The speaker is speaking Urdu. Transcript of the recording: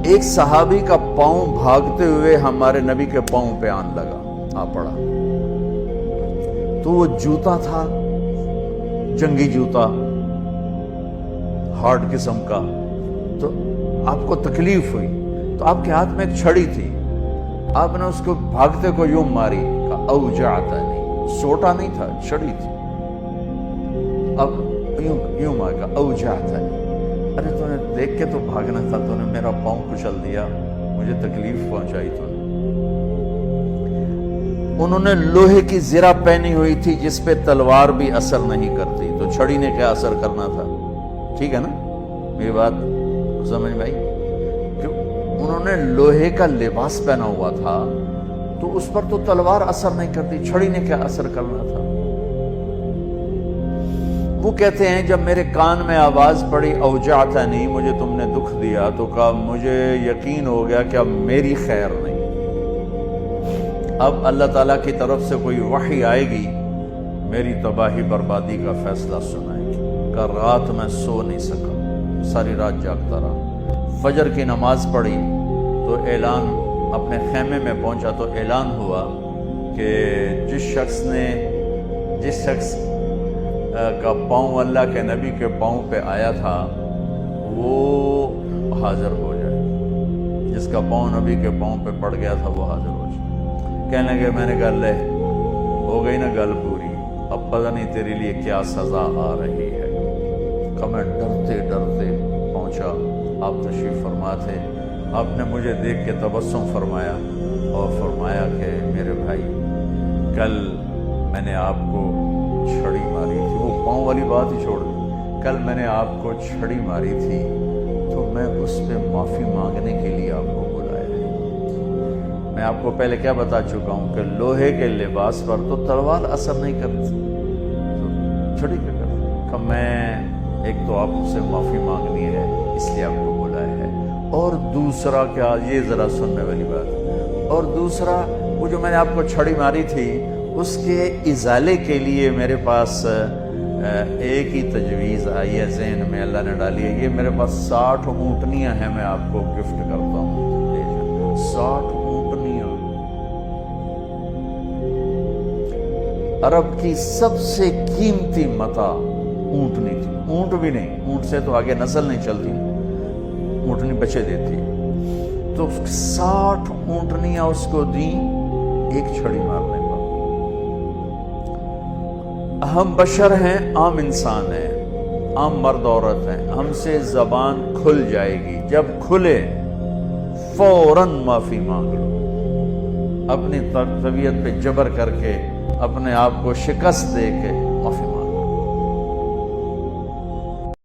ایک صحابی کا پاؤں بھاگتے ہوئے ہمارے نبی کے پاؤں پہ آن لگا، آ پڑا، تو وہ جوتا تھا جنگی جوتا، ہارڈ قسم کا، تو آپ کو تکلیف ہوئی، تو آپ کے ہاتھ میں ایک چھڑی تھی، آپ نے اس کو بھاگتے کو یوں ماری، کہا اوجعتنی، سوٹا نہیں تھا، چھڑی تھی، اب یوں مارا، اوجعتنی، ارے تو نے دیکھ کے تو بھاگنا تھا، تو نے میرا پاؤں کچل دیا، مجھے تکلیف پہنچائی تو نے۔ انہوں نے لوہے کی زرہ پہنی ہوئی تھی جس پہ تلوار بھی اثر نہیں کرتی، تو چھڑی نے کیا اثر کرنا تھا؟ ٹھیک ہے نا میری بات سمجھ میں آئی؟ کہ انہوں نے لوہے کا لباس پہنا ہوا تھا تو اس پر تو تلوار اثر نہیں کرتی، چھڑی نے کیا اثر کرنا تھا؟ وہ کہتے ہیں جب میرے کان میں آواز پڑی اوجعتنی، مجھے تم نے دکھ دیا، تو کہا مجھے یقین ہو گیا کہ اب میری خیر نہیں، اب اللہ تعالیٰ کی طرف سے کوئی وحی آئے گی، میری تباہی بربادی کا فیصلہ سنائے گی۔ کہ رات میں سو نہیں سکا، ساری رات جاگتا رہا، فجر کی نماز پڑھی تو اعلان، اپنے خیمے میں پہنچا تو اعلان ہوا کہ جس شخص کا پاؤں اللہ کے نبی کے پاؤں پہ آیا تھا وہ حاضر ہو جائے، جس کا پاؤں نبی کے پاؤں پہ پڑ گیا تھا وہ حاضر ہو جائے۔ کہنے لگے میں نے کہا لے ہو گئی نا گل پوری، اب پتہ نہیں تیرے لیے کیا سزا آ رہی ہے۔ کہ میں ڈرتے ڈرتے پہنچا، آپ تشریف فرما تھے، آپ نے مجھے دیکھ کے تبسم فرمایا اور فرمایا کہ میرے بھائی کل میں نے آپ کو چھڑی ماری تھی، وہ پاؤں والی بات ہی چھوڑ دی، کل میں نے آپ کو چھڑی ماری تھی تو میں اس پہ معافی مانگنے کے لیے آپ کو بلایا ہے۔ میں آپ کو پہلے کیا بتا چکا ہوں کہ لوہے کے لباس پر تو تلوار اثر نہیں کرتی، تو چھڑی کیا کرتی؟ کہ میں ایک تو آپ سے معافی مانگنی ہے اس لیے آپ کو بلایا ہے، اور دوسرا کیا، یہ ذرا سننے والی بات، اور دوسرا وہ جو میں نے آپ کو چھڑی ماری تھی اس کے ازالے کے لیے میرے پاس ایک ہی تجویز آئی ہے ذہن میں، اللہ نے ڈالی ہے، یہ میرے پاس 60 اونٹنیاں ہیں، میں آپ کو گفٹ کرتا ہوں، لے جائیں 60 اونٹنیاں۔ عرب کی سب سے قیمتی متاع اونٹنی تھی، اونٹ بھی نہیں، اونٹ سے تو آگے نسل نہیں چلتی، اونٹنی بچے دیتی، تو 60 اونٹنیاں اس کو دیں ایک چھڑی مارنے پر۔ ہم بشر ہیں، عام انسان ہیں، عام مرد عورت ہیں، ہم سے زبان کھل جائے گی، جب کھلے فوراً معافی مانگ لو، اپنی طبیعت پہ جبر کر کے، اپنے آپ کو شکست دے کے